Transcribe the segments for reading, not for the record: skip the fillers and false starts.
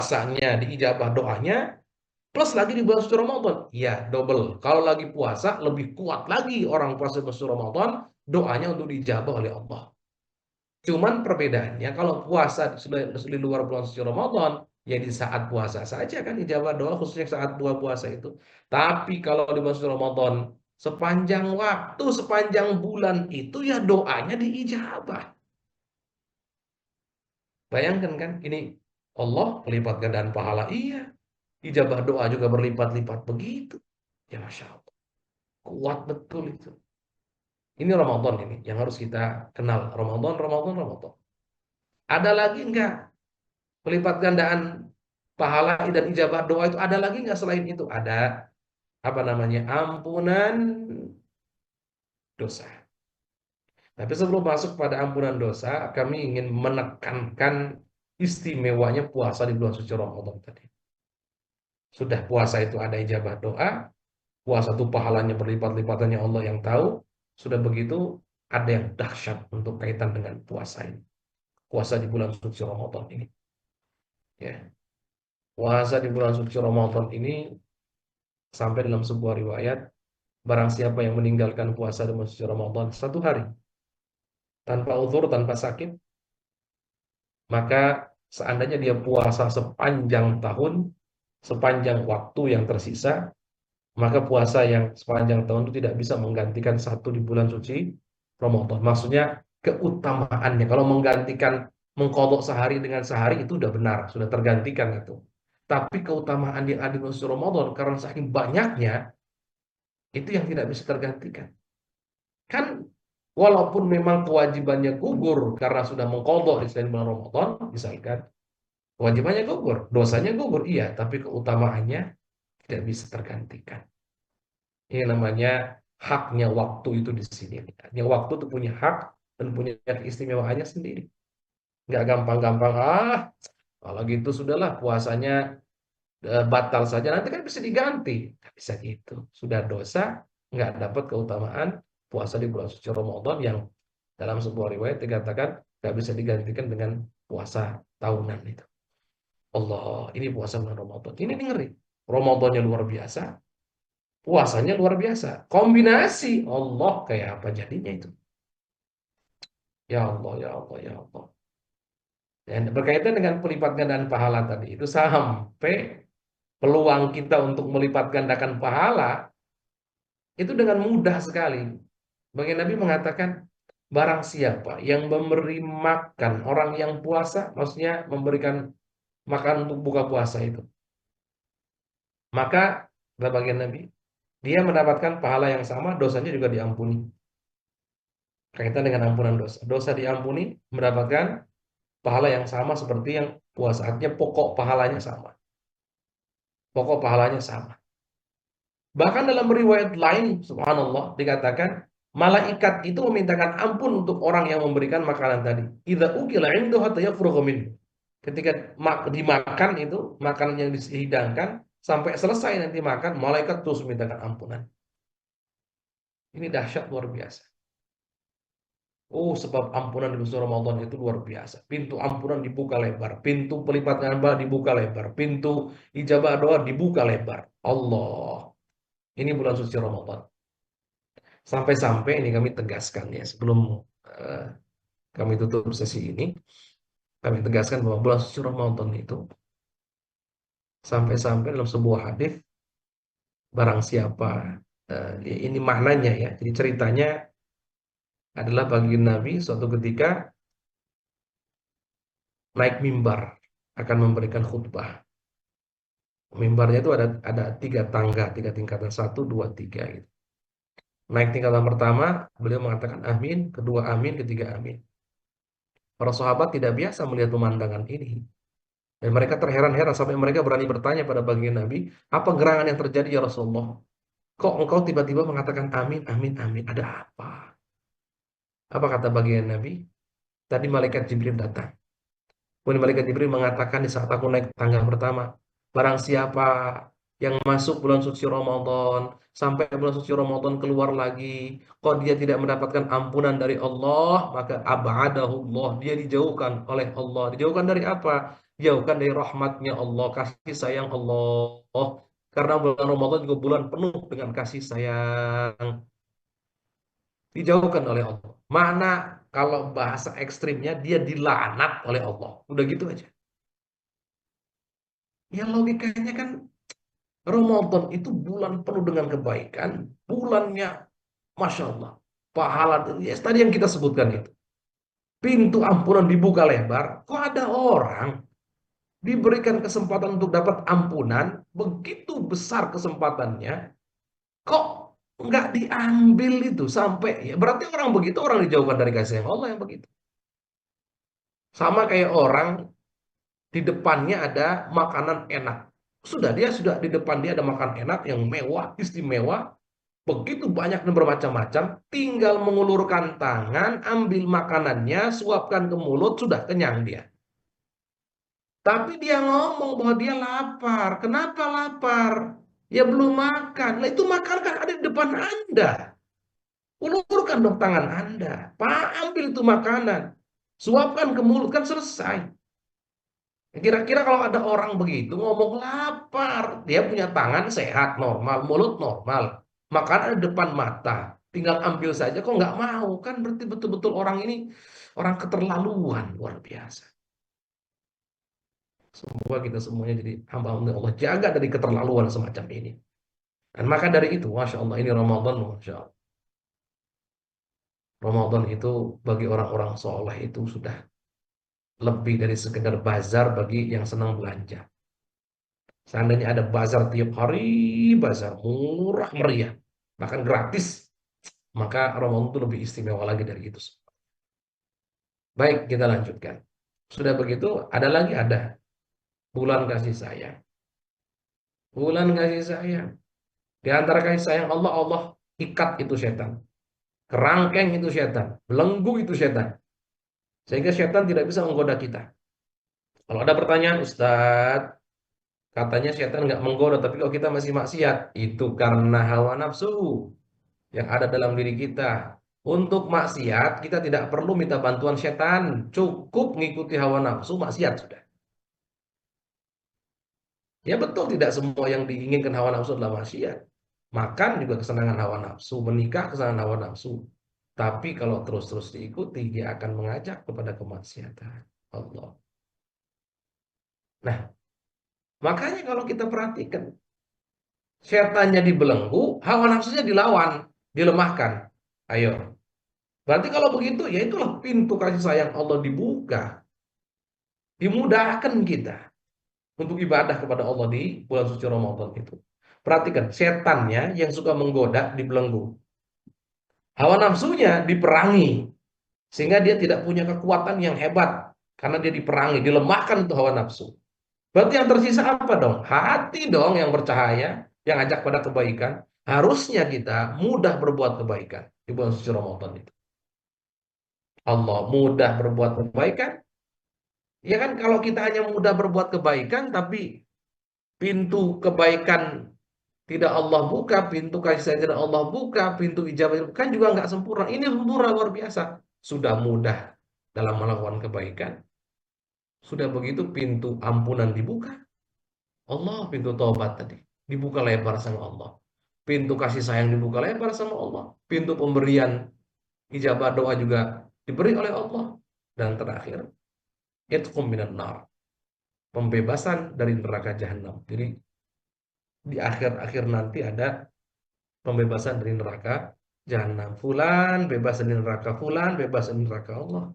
puasanya diijabah doanya, plus lagi di bulan suci Ramadan. Ya, double. Kalau lagi puasa, lebih kuat lagi orang puasa bulan suci Ramadan, doanya untuk diijabah oleh Allah. Cuman perbedaannya, kalau puasa di luar bulan suci Ramadan, ya di saat puasa saja kan ijabah doa, khususnya saat buah puasa itu. Tapi kalau di bulan suci Ramadan, sepanjang waktu, sepanjang bulan itu ya doanya diijabah. Bayangkan kan, ini Allah melipat gandaan pahala. Iya, ijabah doa juga berlipat-lipat begitu. Ya Masya Allah, kuat betul itu. Ini Ramadan ini yang harus kita kenal. Ramadan, Ramadan, Ramadan. Ada lagi enggak pelipat gandaan pahala dan ijabah doa itu, ada lagi nggak selain itu? Ada, apa namanya, ampunan dosa. Tapi sebelum masuk pada ampunan dosa, kami ingin menekankan istimewanya puasa di bulan suci Ramadan tadi. Sudah puasa itu ada ijabah doa, puasa itu pahalanya berlipat-lipatannya Allah yang tahu. Sudah begitu, ada yang dahsyat untuk kaitan dengan puasa ini. Puasa di bulan suci Ramadan ini. Ya, puasa di bulan suci Ramadan ini sampai dalam sebuah riwayat, barang siapa yang meninggalkan puasa di bulan suci Ramadan satu hari tanpa uzur, tanpa sakit, maka seandainya dia puasa sepanjang tahun, sepanjang waktu yang tersisa, maka puasa yang sepanjang tahun itu tidak bisa menggantikan satu di bulan suci Ramadan. Maksudnya keutamaannya. Kalau menggantikan, mengkodok sehari dengan sehari itu udah benar, sudah tergantikan itu. Tapi keutamaan yang ada di bulan suci Ramadan karena saking banyaknya, itu yang tidak bisa tergantikan. Kan walaupun memang kewajibannya gugur karena sudah mengkodok di selain bulan Ramadan, misalkan, kewajibannya gugur, dosanya gugur, iya, tapi keutamaannya tidak bisa tergantikan. Ini namanya haknya waktu itu di sini. Haknya waktu itu punya hak dan punya keistimewaannya sendiri. Nggak gampang-gampang, kalau gitu sudahlah puasanya batal saja, nanti kan bisa diganti. Nggak bisa gitu. Sudah dosa, nggak dapat keutamaan puasa di bulan suci Ramadan yang dalam sebuah riwayat dikatakan nggak bisa digantikan dengan puasa tahunan itu. Allah, ini puasa bulan Ramadan. Ini ngeri. Ramadannya luar biasa, puasanya luar biasa. Kombinasi Allah kayak apa jadinya itu? Ya Allah, ya Allah, ya Allah. Dan berkaitan dengan pelipat gandaan pahala tadi itu, sampai peluang kita untuk melipat gandakan pahala itu dengan mudah sekali. Bagi Nabi mengatakan, barang siapa yang memberi makan orang yang puasa, maksudnya memberikan makan untuk buka puasa itu, maka kata bagian Nabi, dia mendapatkan pahala yang sama, dosanya juga diampuni. Kaitan dengan ampunan dosa. Dosa diampuni, mendapatkan pahala yang sama seperti yang puasa. Artinya pokok pahalanya sama. Pokok pahalanya sama. Bahkan dalam riwayat lain, subhanallah, dikatakan malaikat itu memintakan ampun untuk orang yang memberikan makanan tadi. Idza ukila indahu hatta yafrugha minhu. Ketika dimakan itu, makanan yang dihidangkan, sampai selesai nanti makan, malaikat terus memintakan ampunan. Ini dahsyat luar biasa. Oh, sebab ampunan di bulan Ramadan itu luar biasa. Pintu ampunan dibuka lebar, pintu pelipatan pahala dibuka lebar, pintu ijabah doa dibuka lebar. Allah, ini bulan suci Ramadan. Sampai-sampai ini kami tegaskan ya, sebelum eh, kami tutup sesi ini, kami tegaskan bahwa bulan suci Ramadan itu, sampai-sampai dalam sebuah hadis, barang siapa, ini maknanya ya. Jadi ceritanya adalah bagi Nabi suatu ketika naik mimbar akan memberikan khutbah. Mimbarnya itu ada tiga tangga, tiga tingkatan, satu, dua, tiga gitu. Naik tingkatan pertama, beliau mengatakan amin, kedua amin, ketiga amin. Para sahabat tidak biasa melihat pemandangan ini. Dan mereka terheran-heran sampai mereka berani bertanya pada baginda Nabi, apa gerangan yang terjadi ya Rasulullah? Kok engkau tiba-tiba mengatakan amin, amin, amin? Ada apa? Apa kata baginda Nabi? Tadi malaikat Jibril datang. Kemudian malaikat Jibril mengatakan di saat aku naik tangga pertama, barang siapa yang masuk bulan suci Ramadan, sampai bulan suci Ramadan keluar lagi, kok dia tidak mendapatkan ampunan dari Allah, maka ab'adahullah, dia dijauhkan oleh Allah. Dijauhkan dari apa? jauhkan dari rahmatnya Allah, kasih sayang Allah. Karena bulan Ramadan juga bulan penuh dengan kasih sayang. Dijauhkan oleh Allah. Mana kalau bahasa ekstrimnya dia dilaknat oleh Allah. Udah gitu aja. Ya logikanya kan Ramadan itu bulan penuh dengan kebaikan. Bulannya Masya Allah. Pahala. Ya, tadi yang kita sebutkan itu. Pintu ampunan dibuka lebar. Kok ada orang diberikan kesempatan untuk dapat ampunan. Begitu besar kesempatannya. Kok nggak diambil itu sampai. Ya berarti orang begitu orang dijauhkan dari kasih sayang Allah yang begitu. Sama kayak orang di depannya ada makanan enak. Dia sudah di depan dia ada makanan enak yang mewah, istimewa, begitu banyak dan bermacam-macam, tinggal mengulurkan tangan, ambil makanannya, suapkan ke mulut, sudah kenyang dia. Tapi dia ngomong bahwa dia lapar. Kenapa lapar? Ya belum makan. Nah itu makan kan ada di depan Anda. Ulurkan dong tangan Anda. Pak, ambil itu makanan. Suapkan ke mulut kan selesai. Kira-kira kalau ada orang begitu ngomong lapar, dia punya tangan sehat, normal, mulut normal, makanan ada depan mata, tinggal ambil saja, kok nggak mau? Kan berarti betul-betul orang ini orang keterlaluan, luar biasa. Semoga kita semuanya jadi hamba-hamba Allah, jaga dari keterlaluan semacam ini. Dan maka dari itu, Masya Allah, ini Ramadan, Masya Allah. Ramadan itu bagi orang-orang soleh itu sudah lebih dari sekedar bazar bagi yang senang belanja. Seandainya ada bazar tiap hari, bazar murah meriah, bahkan gratis, maka Ramadan itu lebih istimewa lagi dari itu. Baik, kita lanjutkan. Sudah begitu, ada bulan kasih sayang. Bulan kasih sayang. Di antara kasih sayang Allah, Allah ikat itu setan. Kerangkeng itu setan. Belenggu itu setan. Sehingga setan tidak bisa menggoda kita. Kalau ada pertanyaan, Ustadz, katanya setan nggak menggoda, tapi kalau kita masih maksiat, itu karena hawa nafsu yang ada dalam diri kita. Untuk maksiat, kita tidak perlu minta bantuan setan. Cukup mengikuti hawa nafsu, maksiat sudah. Ya betul, tidak semua yang diinginkan hawa nafsu adalah maksiat. Makan juga kesenangan hawa nafsu, menikah kesenangan hawa nafsu. Tapi kalau terus-terus diikuti, dia akan mengajak kepada kemaksiatan. Allah. Nah, makanya kalau kita perhatikan, setannya dibelenggu, hawa nafsunya dilawan, dilemahkan. Ayo. Berarti kalau begitu, ya itulah pintu kasih sayang Allah dibuka. Dimudahkan kita untuk ibadah kepada Allah di bulan suci Ramadan itu. Perhatikan, setannya yang suka menggoda dibelenggu. Hawa nafsunya diperangi. Sehingga dia tidak punya kekuatan yang hebat. Karena dia diperangi, dilemahkan itu hawa nafsu. Berarti yang tersisa apa dong? Hati dong yang bercahaya, yang ajak pada kebaikan. Harusnya kita mudah berbuat kebaikan di bulan suci Ramadan itu. Allah mudah berbuat kebaikan. Ya kan kalau kita hanya mudah berbuat kebaikan, tapi pintu kebaikan tidak Allah buka, pintu kasih sayang tidak Allah buka, pintu ijabah kan juga nggak sempurna. Ini sempurna luar biasa. Sudah mudah dalam melakukan kebaikan. Sudah begitu pintu ampunan dibuka. Allah pintu taubat tadi dibuka lebar sama Allah. Pintu kasih sayang dibuka lebar sama Allah. Pintu pemberian ijabah doa juga diberi oleh Allah. Dan terakhir, itqum minan nar. Pembebasan dari neraka jahanam. Jadi di akhir-akhir nanti ada pembebasan dari neraka jahanam. Fulan bebas dari neraka, fulan bebas dari neraka. Allah.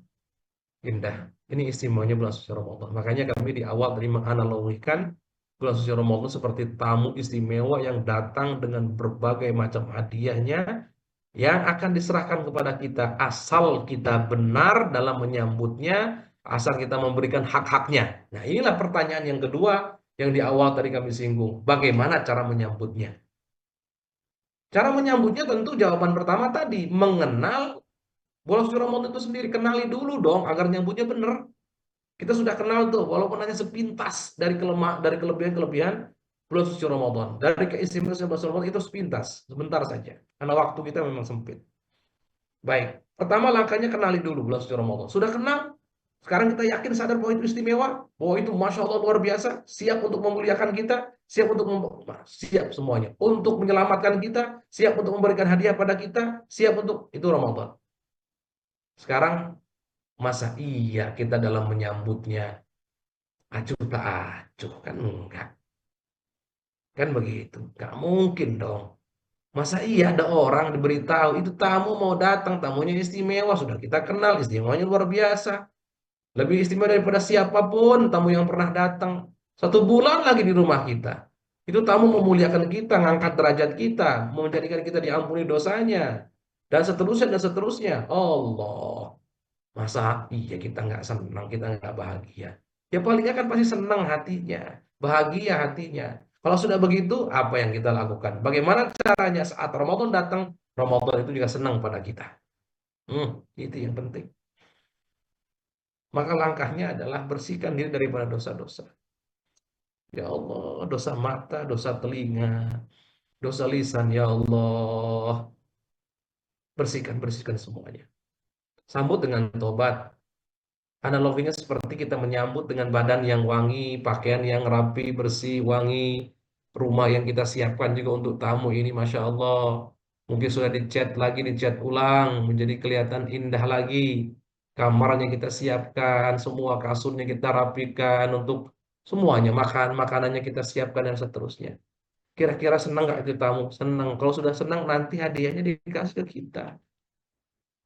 Indah. Ini istimewanya bulan suci Ramadan. Makanya kami di awal tadi menganalogikan bulan suci Ramadan seperti tamu istimewa yang datang dengan berbagai macam hadiahnya yang akan diserahkan kepada kita asal kita benar dalam menyambutnya, asal kita memberikan hak-haknya. Nah, inilah pertanyaan yang kedua yang di awal tadi kami singgung. Bagaimana cara menyambutnya? Cara menyambutnya tentu jawaban pertama tadi, mengenal bulan suci Ramadan itu sendiri. Kenali dulu dong agar nyambutnya benar. Kita sudah kenal tuh, walaupun hanya sepintas dari kelebihan-kelebihan bulan suci Ramadan. Dari keistimewaan bulan suci Ramadan itu sepintas, sebentar saja. Karena waktu kita memang sempit. Baik, pertama langkahnya kenali dulu bulan suci Ramadan. Sudah kenal? Sekarang kita yakin sadar bahwa itu istimewa, bahwa itu Masya Allah luar biasa, siap untuk memuliakan kita, siap untuk siap semuanya, untuk menyelamatkan kita, siap untuk memberikan hadiah pada kita, siap untuk itu Ramadan. Sekarang masa iya kita dalam menyambutnya acuh tak acuh kan enggak, kan begitu, nggak mungkin dong. Masa iya ada orang diberitahu itu tamu mau datang, tamunya istimewa, sudah kita kenal istimewanya luar biasa. Lebih istimewa daripada siapapun tamu yang pernah datang. 1 bulan lagi di rumah kita. Itu tamu memuliakan kita, ngangkat derajat kita, menjadikan kita diampuni dosanya. Dan seterusnya, dan seterusnya. Allah. Masa iya kita nggak senang, kita nggak bahagia. Ya palingnya kan pasti senang hatinya. Bahagia hatinya. Kalau sudah begitu, apa yang kita lakukan? Bagaimana caranya saat Ramadan datang, Ramadan itu juga senang pada kita. Itu yang penting. Maka langkahnya adalah bersihkan diri daripada dosa-dosa. Ya Allah, dosa mata, dosa telinga, dosa lisan, ya Allah. Bersihkan, bersihkan semuanya. Sambut dengan tobat. Analoginya seperti kita menyambut dengan badan yang wangi, pakaian yang rapi, bersih, wangi, rumah yang kita siapkan juga untuk tamu ini, Masya Allah. Mungkin sudah dicat lagi, dicat ulang, menjadi kelihatan indah lagi. Kamarnya kita siapkan, semua kasurnya kita rapikan untuk semuanya, makanannya kita siapkan dan seterusnya. Kira-kira senang nggak itu tamu? Senang. Kalau sudah senang, nanti hadiahnya dikasih ke kita.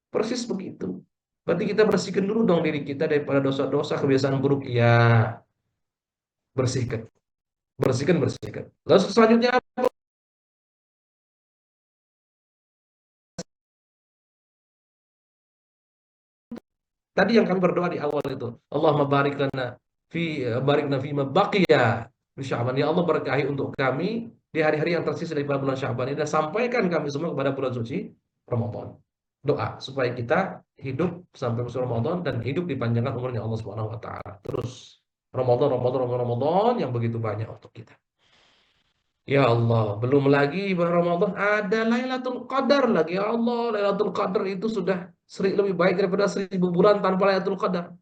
Persis begitu. Berarti kita bersihkan dulu dong diri kita daripada dosa-dosa, kebiasaan buruk. Ya, bersihkan. Bersihkan, bersihkan. Lalu selanjutnya, tadi yang kami berdoa di awal itu. Allahumma barik lana barik fi ma baqiya fi Sya'ban. Ya Allah berkahi untuk kami di hari-hari yang tersisa dari bulan Sya'ban ini dan sampaikan kami semua kepada bulan suci Ramadan. Doa supaya kita hidup sampai musim Ramadan dan hidup dipanjangkan umurnya Allah Subhanahu wa taala. Terus Ramadan, Ramadan, Ramadan, Ramadan yang begitu banyak untuk kita. Ya Allah, belum lagi bulan Ramadan ada Lailatul Qadar lagi. Ya Allah, Lailatul Qadar itu sudah lebih baik daripada 1.000 bulan tanpa Lailatul Qadar.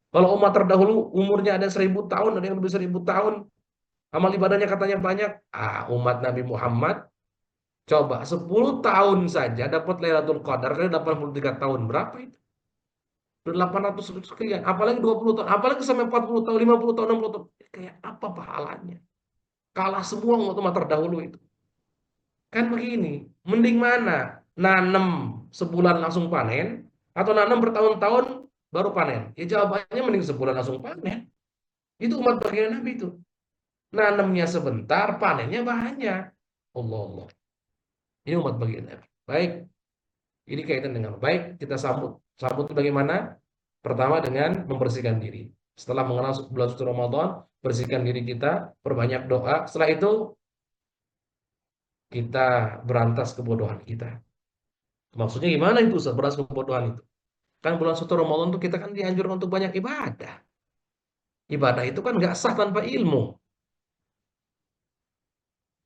Kalau umat terdahulu umurnya ada 1.000 tahun, ada yang lebih 1.000 tahun, amal ibadahnya katanya banyak. Umat Nabi Muhammad coba 10 tahun saja dapat Lailatul Qadar kali 83 tahun. Berapa itu? 800 sekian. Apalagi 20 tahun, apalagi sampai 40 tahun, 50 tahun, 60 tahun. Kayak apa pahalanya? Kalah semua umat terdahulu itu. Kan begini, mending mana? Nanam sebulan langsung panen, atau nanam bertahun-tahun baru panen? Ya jawabannya mending sebulan langsung panen. Itu umat bagian Nabi itu. Nanamnya sebentar, panennya banyak. Allah Allah. Ini umat bagian Nabi. Baik, ini kaitan dengan baik. Kita sambut. Sambut bagaimana? Pertama dengan membersihkan diri. Setelah mengenal bulan suci Ramadan, bersihkan diri kita, perbanyak doa. Setelah itu kita berantas kebodohan kita. Maksudnya gimana itu berantas kebodohan itu? Kan bulan suci Ramadan itu kita kan dianjurkan untuk banyak ibadah. Ibadah itu kan nggak sah tanpa ilmu.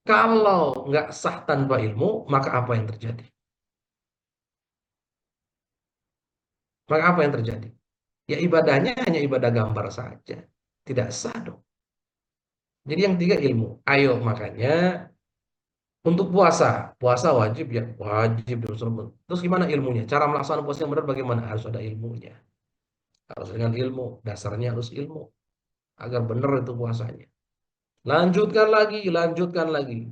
Kalau nggak sah tanpa ilmu, maka apa yang terjadi? Maka apa yang terjadi? Ya ibadahnya hanya ibadah gambar saja. Tidak sah dong. Jadi yang tiga ilmu. Ayo makanya untuk puasa. Puasa wajib ya. Wajib. Terus gimana ilmunya? Cara melaksanakan puasa yang benar bagaimana? Harus ada ilmunya. Harus dengan ilmu. Dasarnya harus ilmu. Agar benar itu puasanya. Lanjutkan lagi. Lanjutkan lagi.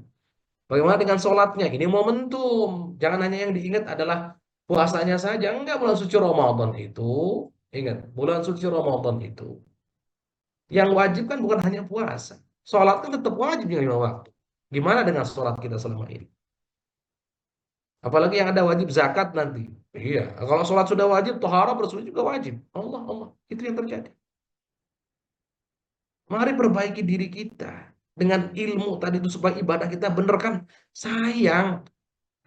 Bagaimana dengan sholatnya? Ini momentum. Jangan hanya yang diingat adalah puasanya saja. Enggak, bulan suci Ramadan itu. Ingat, bulan suci Ramadan itu. Yang wajib kan bukan hanya puasa. Sholat kan tetap wajib yang 5 waktu. Gimana dengan sholat kita selama ini? Apalagi yang ada wajib zakat nanti. Iya, kalau sholat sudah wajib, tohara bersuci juga wajib. Allah, Allah. Itu yang terjadi. Mari perbaiki diri kita. Dengan ilmu tadi itu supaya ibadah kita benar kan. Sayang.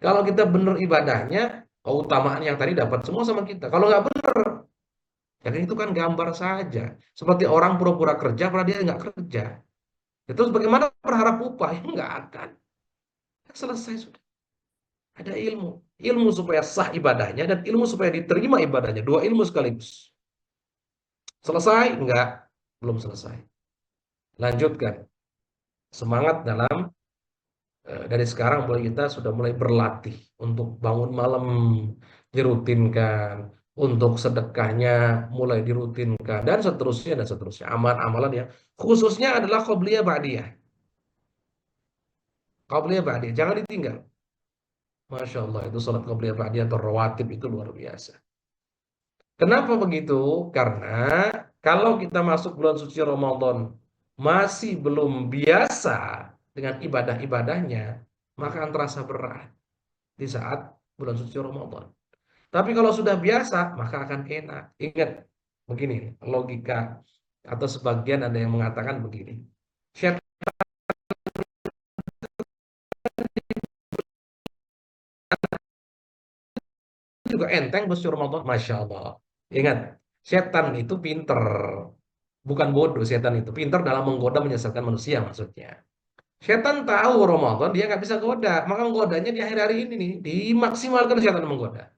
Kalau kita benar ibadahnya, keutamaan yang tadi dapat semua sama kita. Kalau nggak benar, ya kan itu kan gambar saja. Seperti orang pura-pura kerja, padahal dia nggak kerja. Ya, terus bagaimana berharap upah? Ya nggak akan. Selesai sudah. Ada ilmu. Ilmu supaya sah ibadahnya dan ilmu supaya diterima ibadahnya. Dua ilmu sekaligus. Selesai? Enggak, belum selesai. Lanjutkan. Semangat dalam dari sekarang mulai kita sudah mulai berlatih untuk bangun malam dirutinkan, untuk sedekahnya mulai dirutinkan dan seterusnya. Amalan-amalan yang khususnya adalah qobliyah ba'diyah. Qobliyah ba'diyah jangan ditinggal. Masya Allah itu salat qobliyah ba'diyah atau rawatib itu luar biasa. Kenapa begitu? Karena kalau kita masuk bulan suci Ramadan masih belum biasa dengan ibadah-ibadahnya, maka akan terasa berat di saat bulan suci Ramadan. Tapi kalau sudah biasa, maka akan enak. Ingat, begini, logika atau sebagian ada yang mengatakan begini. Syaitan juga enteng bulan suci Ramadan, Masya Allah. Ingat, setan itu pinter. Bukan bodoh, setan itu pinter dalam menggoda menyesatkan manusia maksudnya. Setan tahu Ramadan, dia nggak bisa goda. Maka menggodanya di akhir hari ini nih, dimaksimalkan setan menggoda.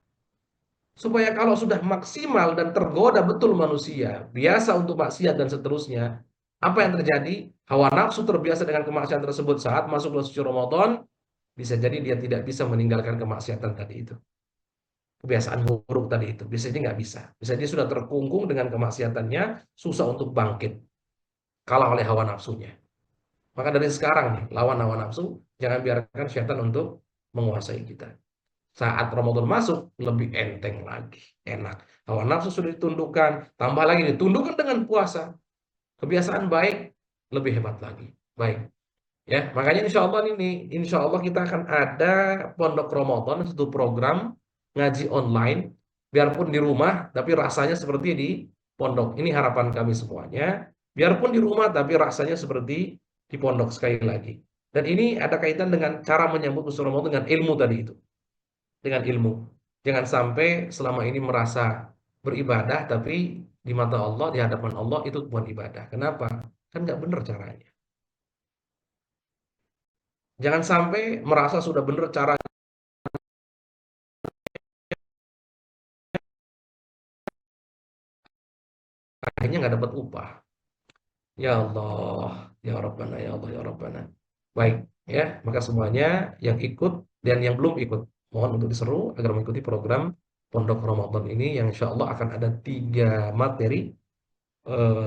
Supaya kalau sudah maksimal dan tergoda betul manusia, biasa untuk maksiat dan seterusnya, apa yang terjadi? Hawa nafsu terbiasa dengan kemaksiatan tersebut saat masuk bulan suci Ramadan, bisa jadi dia tidak bisa meninggalkan kemaksiatan tadi itu. Kebiasaan buruk tadi itu. Bisa jadi nggak bisa. Bisa dia sudah terkungkung dengan kemaksiatannya, susah untuk bangkit. Kalah oleh hawa nafsunya. Maka dari sekarang nih, lawan hawa nafsu, jangan biarkan syaitan untuk menguasai kita. Saat Ramadan masuk, lebih enteng lagi. Enak. Hawa nafsu sudah ditundukkan, tambah lagi ditundukkan dengan puasa. Kebiasaan baik, lebih hebat lagi. Baik. Ya, makanya insya Allah kita akan ada pondok Ramadan, satu program ngaji online, biarpun di rumah, tapi rasanya seperti di pondok. Ini harapan kami semuanya. Biarpun di rumah, tapi rasanya seperti di pondok sekali lagi. Dan ini ada kaitan dengan cara menyambut bulan Ramadan dengan ilmu tadi itu, dengan ilmu. Jangan sampai selama ini merasa beribadah, tapi di mata Allah, di hadapan Allah itu bukan ibadah. Kenapa? Kan nggak benar caranya. Jangan sampai merasa sudah benar cara akhirnya nggak dapat upah. Ya Allah, ya Rabbana, ya Allah, ya Rabbana. Baik, ya, maka semuanya yang ikut dan yang belum ikut, mohon untuk diseru agar mengikuti program Pondok Ramadan ini yang insya Allah akan ada 3 materi.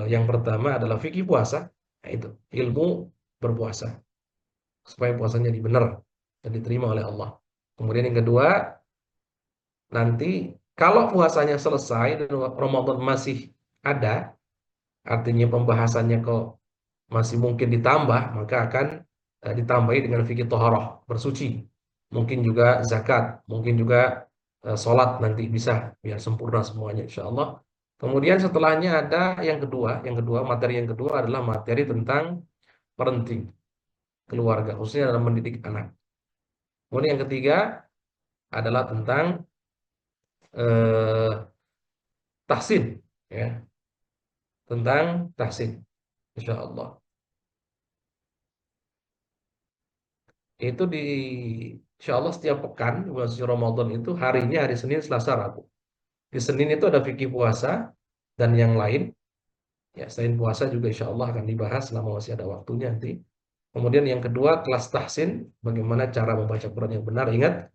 Yang pertama adalah fikih puasa, yaitu ilmu berpuasa, supaya puasanya benar dan diterima oleh Allah. Kemudian yang kedua, nanti kalau puasanya selesai dan Ramadan masih ada, artinya pembahasannya kok masih mungkin ditambah, maka akan ditambahi dengan fikih toharoh, bersuci. Mungkin juga zakat, mungkin juga sholat nanti bisa, biar sempurna semuanya insya Allah. Kemudian setelahnya ada yang kedua, materi yang kedua adalah materi tentang parenting, keluarga, khususnya dalam mendidik anak. Kemudian yang ketiga adalah tentang eh, tahsin, ya, tentang tahsin, insya Allah. Itu insya Allah setiap pekan di bulan suci Ramadan itu harinya hari Senin, Selasa, Rabu. Di Senin itu ada fikih puasa dan yang lain. Ya, selain puasa juga insya Allah akan dibahas selama masih ada waktunya nanti. Kemudian yang kedua kelas tahsin, bagaimana cara membaca Quran yang benar. Ingat,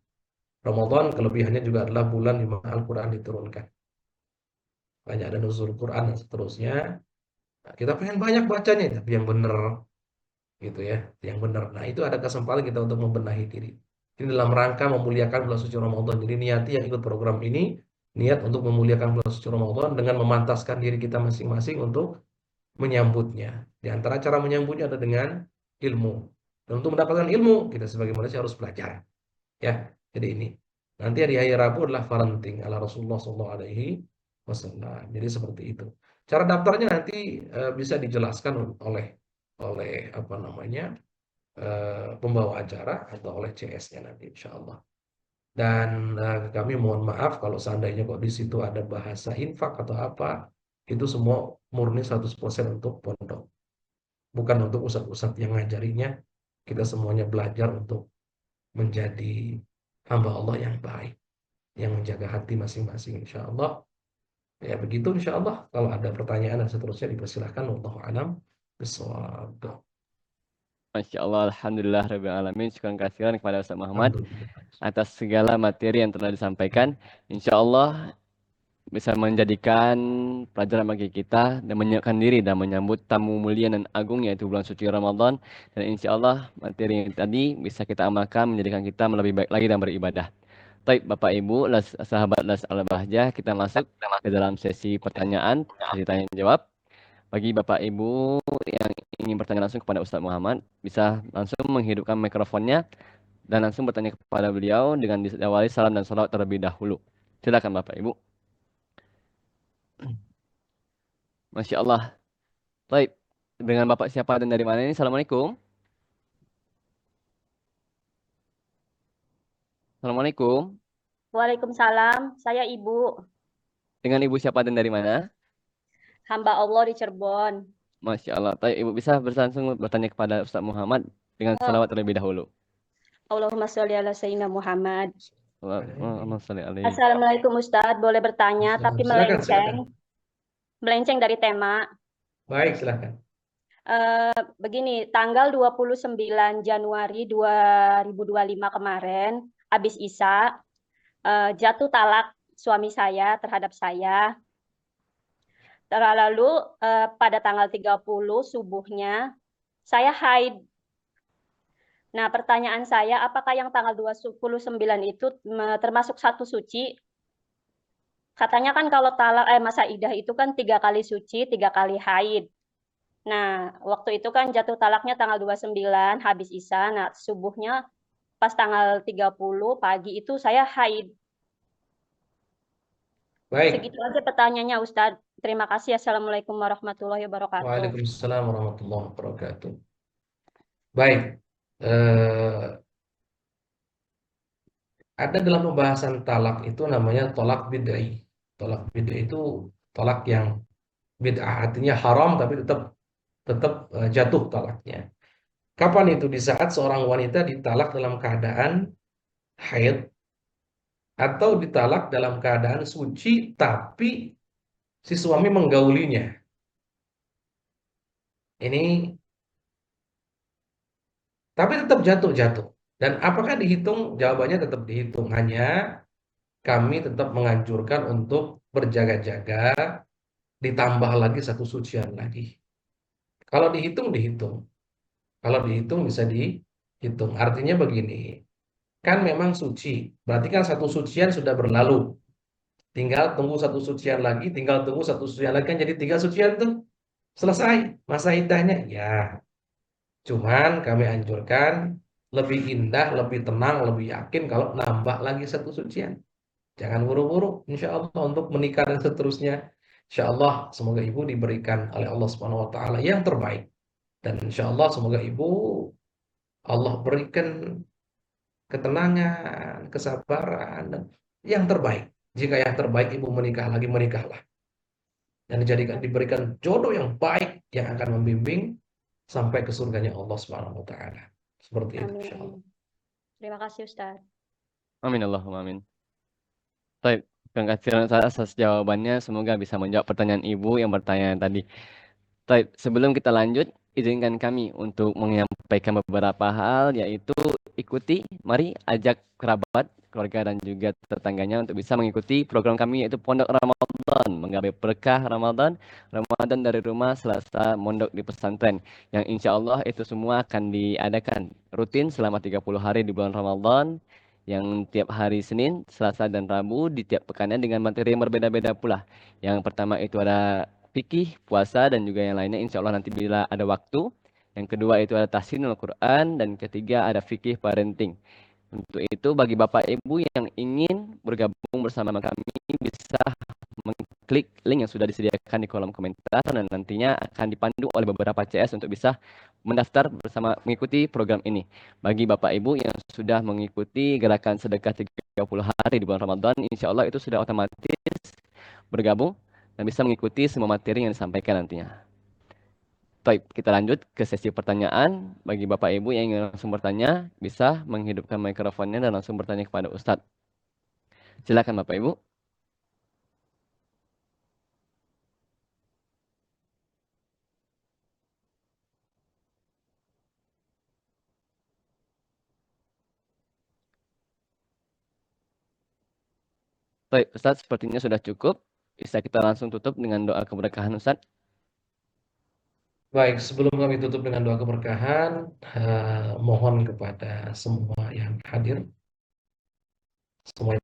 Ramadan kelebihannya juga adalah bulan di mana Al-Quran diturunkan. Banyak ada nuzul Quran dan seterusnya. Nah, kita pengen banyak bacanya, tapi yang benar gitu ya, yang benar. Nah, itu ada kesempatan kita untuk membenahi diri. Ini dalam rangka memuliakan bulan suci Ramadan. Jadi niati yang ikut program ini niat untuk memuliakan bulan suci Ramadan dengan memantaskan diri kita masing-masing untuk menyambutnya. Di antara cara menyambutnya ada dengan ilmu. Dan untuk mendapatkan ilmu, kita sebagai manusia harus belajar. Ya, jadi ini. Nanti hari Rabu adalah parenting ala Rasulullah SAW. Jadi seperti itu. Cara daftarnya nanti bisa dijelaskan oleh oleh apa namanya pembawa acara atau oleh CS-nya nanti insya Allah. Dan kami mohon maaf kalau seandainya kok di situ ada bahasa infak atau apa, itu semua murni 100% untuk pondok. Bukan untuk ustadz-ustadz yang ngajarinya, kita semuanya belajar untuk menjadi hamba Allah yang baik, yang menjaga hati masing-masing insya Allah. Ya begitu insya Allah. Kalau ada pertanyaan dan seterusnya dipersilahkan. Wallahu a'lam bishawab. Masya Allah, Alhamdulillah, Rabbil Alamin. Syukur kasihan kepada Ustaz Muhammad Alhamdulillah. atas segala materi yang telah disampaikan. Insya Allah bisa menjadikan pelajaran bagi kita dan menyiapkan diri dan menyambut tamu mulia dan agung yaitu bulan suci Ramadan. Dan insya Allah materi yang tadi bisa kita amalkan menjadikan kita lebih baik lagi dan beribadah. Baik Bapak Ibu, sahabat Las Al-Bahjah, kita masuk ke dalam sesi pertanyaan, sesi tanya jawab. Bagi Bapak Ibu yang ingin bertanya langsung kepada Ustadz Muhammad, bisa langsung menghidupkan mikrofonnya dan langsung bertanya kepada beliau dengan diawali salam dan salawat terlebih dahulu. Silakan Bapak Ibu. Masya Allah. Baik, dengan Bapak siapa dan dari mana ini? Assalamualaikum. Assalamualaikum. Waalaikumsalam, saya Ibu, Dengan Ibu siapa dan dari mana? hamba Allah di Cirebon. Masya Allah. Baik, Ibu bisa langsung bertanya kepada Ustadz Muhammad dengan salawat terlebih dahulu. Allahumma sholli ala Sayyidina Muhammad. Allahumma sholli alaihi. Assalamualaikum Ustadz, boleh bertanya tapi Silakan, silakan. melenceng dari tema. Baik, silakan. Begini, tanggal 29 Januari 2025 kemarin, habis Isya, jatuh talak suami saya terhadap saya. Lalu pada tanggal 30 subuhnya, saya haid. Nah, pertanyaan saya, apakah yang tanggal 29 itu termasuk satu suci? Katanya kan kalau masa idah itu kan 3 kali suci, 3 kali haid. Nah, waktu itu kan jatuh talaknya tanggal 29, habis Isya. Nah, subuhnya pas tanggal 30 pagi itu saya haid. Baik. Segitu aja pertanyaannya, Ustadz. Terima kasih. Assalamualaikum warahmatullahi wabarakatuh. Waalaikumsalam warahmatullahi wabarakatuh. Baik. Eh, ada dalam pembahasan talak itu namanya tolak bid'ah. Tolak bid'ah itu tolak yang bid'ah, artinya haram tapi tetap tetap jatuh talaknya. Kapan itu? Di saat seorang wanita ditalak dalam keadaan haid atau ditalak dalam keadaan suci tapi si suami menggaulinya. Ini tapi tetap jatuh-jatuh. Dan apakah dihitung? Jawabannya tetap dihitung. Hanya kami tetap menganjurkan untuk berjaga-jaga, ditambah lagi satu sucian lagi. Kalau dihitung, dihitung. Kalau dihitung bisa dihitung. Artinya begini, kan memang suci. Berarti kan satu sucian sudah berlalu. Tinggal tunggu satu sucian lagi, tinggal tunggu satu sucian lagi. Kan jadi 3 sucian tuh. Selesai masa iddahnya. Ya, cuman kami anjurkan lebih indah, lebih tenang, lebih yakin kalau nambah lagi satu sucian. Jangan buru-buru, insya Allah untuk menikah dan seterusnya. Insya Allah semoga ibu diberikan oleh Allah Subhanahu Wa Taala yang terbaik. Dan insya Allah semoga ibu Allah berikan ketenangan, kesabaran, dan yang terbaik. Jika yang terbaik ibu menikah lagi, menikahlah. Dan diberikan jodoh yang baik yang akan membimbing sampai ke surganya Allah Subhanahu Wa Taala. Seperti itu insya Allah. Amin. Terima kasih, Ustaz. Amin Allahumma amin. Baik, terima kasih atas jawabannya. Semoga bisa menjawab pertanyaan Ibu yang bertanya tadi. Baik, sebelum kita lanjut, izinkan kami untuk menyampaikan beberapa hal, yaitu ikuti, mari ajak kerabat, keluarga, dan juga tetangganya untuk bisa mengikuti program kami, yaitu Pondok Ramadan, menggapai berkah Ramadan, Ramadan dari rumah, Selasa Mondok di pesantren, yang insya Allah itu semua akan diadakan rutin selama 30 hari di bulan Ramadan, yang tiap hari Senin, Selasa, dan Rabu di tiap pekannya dengan materi yang berbeda-beda pula. Yang pertama itu ada fikih, puasa, dan juga yang lainnya insya Allah nanti bila ada waktu. Yang kedua itu ada tahsinul Quran, dan ketiga ada fikih parenting. Untuk itu bagi Bapak Ibu yang ingin bergabung bersama kami bisa mengklik link yang sudah disediakan di kolom komentar dan nantinya akan dipandu oleh beberapa CS untuk bisa mendaftar bersama mengikuti program ini. Bagi Bapak Ibu yang sudah mengikuti gerakan sedekah 30 hari di bulan Ramadan, insya Allah itu sudah otomatis bergabung dan bisa mengikuti semua materi yang disampaikan nantinya. Baik, kita lanjut ke sesi pertanyaan. Bagi Bapak Ibu yang ingin langsung bertanya, bisa menghidupkan mikrofonnya dan langsung bertanya kepada Ustadz. Silakan Bapak Ibu. Baik, Ustaz, sepertinya sudah cukup. Bisa kita langsung tutup dengan doa keberkahan, Ustaz. Baik, sebelum kami tutup dengan doa keberkahan, mohon kepada semua yang hadir, semua yang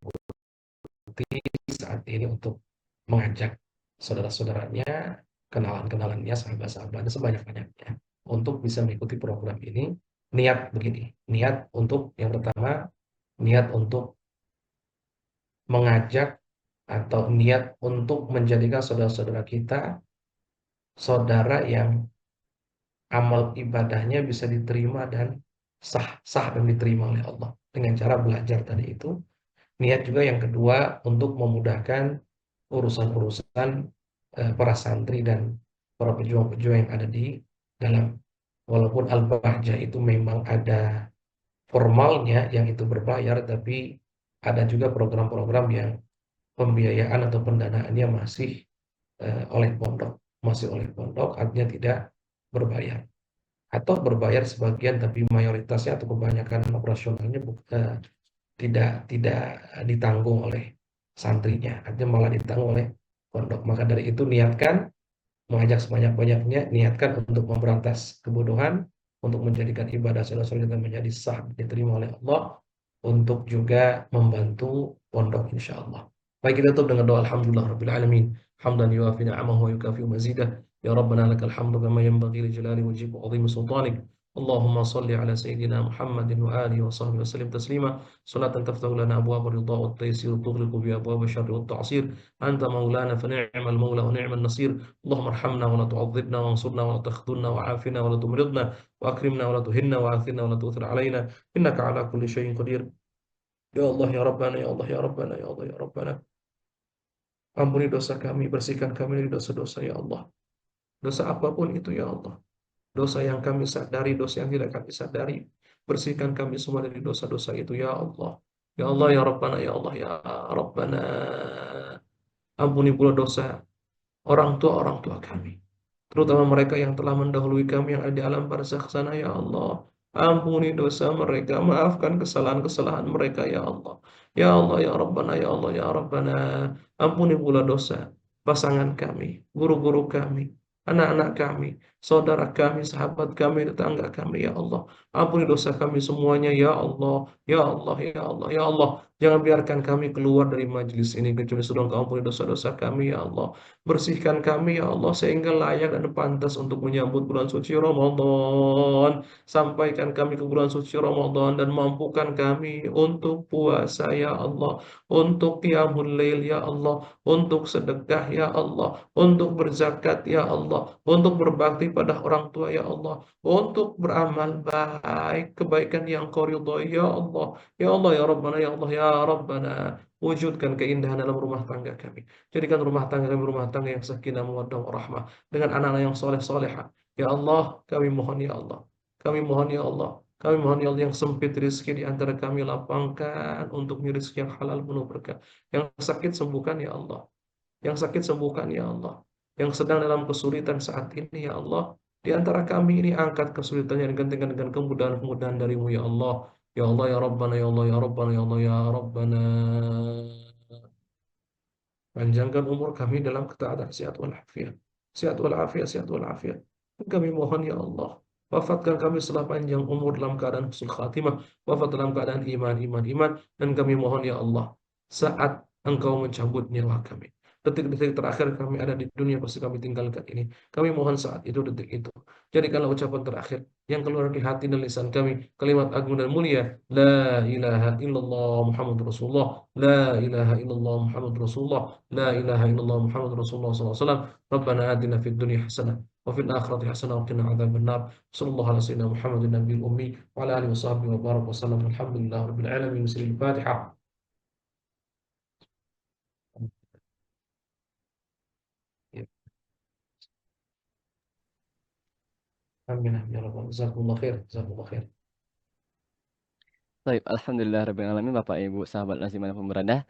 mengikuti saat ini untuk mengajak saudara-saudaranya, kenalan-kenalannya, sahabat-sahabatnya sebanyak-banyaknya untuk bisa mengikuti program ini. Niat begini, niat untuk yang pertama, niat untuk mengajak atau niat untuk menjadikan saudara-saudara kita saudara yang amal ibadahnya bisa diterima dan sah dan diterima oleh Allah dengan cara belajar tadi itu. Niat juga yang kedua untuk memudahkan urusan-urusan para santri dan para pejuang-pejuang yang ada di dalam. Walaupun Al-Bahjah itu memang ada formalnya yang itu berbayar, tapi ada juga program-program yang pembiayaan atau pendanaannya masih oleh pondok, artinya tidak berbayar atau berbayar sebagian, tapi mayoritasnya atau kebanyakan operasionalnya tidak ditanggung oleh santrinya, artinya malah ditanggung oleh pondok. Maka dari itu niatkan mengajak sebanyak-banyaknya, niatkan untuk memberantas kebodohan, untuk menjadikan ibadah saudara-saudara kita menjadi sah diterima oleh Allah, untuk juga membantu pondok insyaallah. Baik, kita tutup dengan doa alhamdulillah rabbil alamin. Hamdan yuafi ni'amahu wa yukafi mazidah. Ya Rabbana lakal hamdu kama yanbaghi li jalali wajhika wa 'azimi sultanik. Allahumma salli ala sayyidina Muhammadin wa alihi wa sahbihi wa sallim taslima. Salatan taftahu lana abwaab ridha wa taysir, tughliqu bi abwaab syarri wa ta'sir. Anta maulana fa ni'mal maula wa ni'mal nasir. اللهم ارحمنا ولا تعذبنا وانصرنا ولا تخذلنا وعافنا ولا تمرضنا وأكرمنا ولا تهنا وآثرنا ولا تؤثر علينا إنك على كل شيء قدير. Ya Allah ya Rabbana, ya Allah ya Rabbana, ya Allah ya Rabbana, ampuni dosa kami, bersihkan kami dari dosa-dosa ya Allah. Dosa apapun itu ya Allah, dosa yang kami sadari, dosa yang tidak kami sadari, bersihkan kami semua dari dosa-dosa itu ya Allah. Ya Allah ya Rabbana, ya Allah ya Rabbana, ampuni pula dosa orang tua kami, terutama mereka yang telah mendahului kami yang ada di alam barzakh sana ya Allah. Ampuni dosa mereka, maafkan kesalahan-kesalahan mereka ya Allah. Ya Allah ya Rabbana, ya Allah ya Rabbana, ampuni pula dosa pasangan kami, guru-guru kami, anak-anak kami, saudara kami, sahabat kami, tetangga kami ya Allah. Ampuni dosa kami semuanya ya Allah. Ya Allah, ya Allah, ya Allah. Jangan biarkan kami keluar dari majelis ini kecuali sudah Engkau ampuni dosa-dosa kami ya Allah. Bersihkan kami ya Allah sehingga layak dan pantas untuk menyambut bulan suci Ramadan. Sampaikan kami ke bulan suci Ramadan dan mampukan kami untuk puasa ya Allah, untuk qiyamul lail ya Allah, untuk sedekah ya Allah, untuk berzakat ya Allah, untuk berbakti pada orang tua ya Allah, untuk beramal baik, kebaikan yang Kau ridhoi ya Allah. Ya Allah ya Rabbana, ya Allah ya Rabbana, wujudkan keindahan dalam rumah tangga kami. Jadikan rumah tangga kami rumah tangga yang sakinah mawaddah warahmah, dengan anak-anak yang soleh soleha. Ya Allah, kami mohon ya Allah. Kami mohon ya Allah. Kami mohon ya Allah, yang sempit rezeki di antara kami lapangkan untuk rezeki yang halal penuh berkah. Yang sakit sembuhkan ya Allah. Yang sakit sembuhkan ya Allah. Yang sedang dalam kesulitan saat ini ya Allah, di antara kami ini angkat kesulitannya dan gantikan dengan kemudahan-kemudahan darimu ya Allah. Ya Allah ya Rabbana, ya Allah ya Rabbana, ya Allah ya Rabbana. Panjangkan umur kami dalam ketaatan, sehat walafiat. Sehat walafiat, sehat walafiat. Dan kami mohon ya Allah, wafatkan kami setelah panjang umur dalam keadaan husnul khatimah, wafat dalam keadaan iman, iman, iman. Dan kami mohon ya Allah, saat Engkau mencabut nyawa kami, detik-detik terakhir kami ada di dunia pasti kami tinggalkan ini. Kami mohon saat itu, detik itu, jadikanlah ucapan terakhir yang keluar dari hati dan lisan kami kalimat agung dan mulia, La ilaha illallah Muhammad Rasulullah, La ilaha illallah Muhammad Rasulullah, La ilaha illallah Muhammad Rasulullah sallallahu alaihi wasallam. Rabbana atina fid dunya hasanah wa fil akhirati hasanah wa qina adzabannar. Sallallahu ala sayyidina Muhammadin nabiyil ummi wa ala alihi wa sahbihi wa baraka wa sallam. Alhamdulillahi rabbil alamin. Bismillahil Fatihah. Ya. Amin ya rabbal alamin. Jazakumullah khair. Jazakumullah khair. Baik, alhamdulillah rabbil alamin, Bapak Ibu sahabat Lazim dimanapun berada.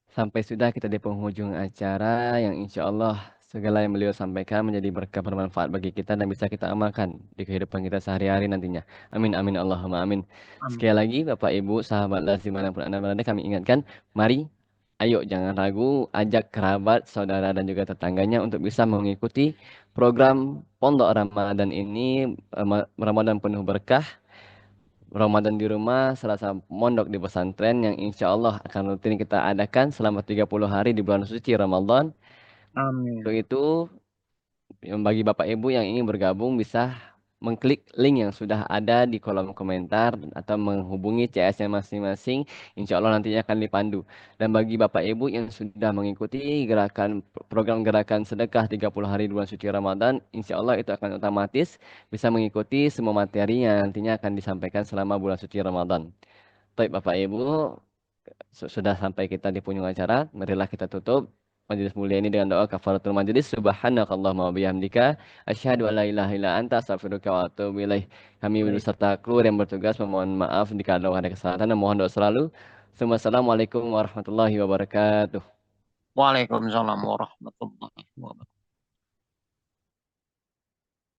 Sampai sudah kita di penghujung acara yang insya Allah segala yang beliau sampaikan menjadi berkah bermanfaat bagi kita dan bisa kita amalkan di kehidupan kita sehari-hari nantinya. Amin amin Allahumma amin. Sekali Amin. lagi Bapak Ibu sahabat las dimanapun Anda berada, kami ingatkan, mari ayo jangan ragu, ajak kerabat, saudara dan juga tetangganya untuk bisa mengikuti program Pondok Ramadan ini, Ramadan penuh berkah. Ramadan di rumah, Selasa mondok di pesantren yang insya Allah akan rutin kita adakan selama 30 hari di bulan suci Ramadan. Amin. Untuk itu, bagi Bapak Ibu yang ingin bergabung bisa mengklik link yang sudah ada di kolom komentar atau menghubungi CS-nya masing-masing. Insya Allah nantinya akan dipandu. Dan bagi Bapak Ibu yang sudah mengikuti program gerakan sedekah 30 hari di bulan suci Ramadan, insya Allah itu akan otomatis bisa mengikuti semua materi yang nantinya akan disampaikan selama bulan suci Ramadan. Baik Bapak Ibu, sudah sampai kita di penghujung acara, marilah kita tutup majelis mulia ini dengan doa kafaratul majelis. Subhanakallahumma wa bihamdika asyhadu an la ilaha illa anta astaghfiruka wa atubu ilaik. Kami Baik. beserta kru yang bertugas memohon maaf jika ada kesalahan dan mohon doa selalu. Assalamualaikum warahmatullahi wabarakatuh. Waalaikumsalam warahmatullahi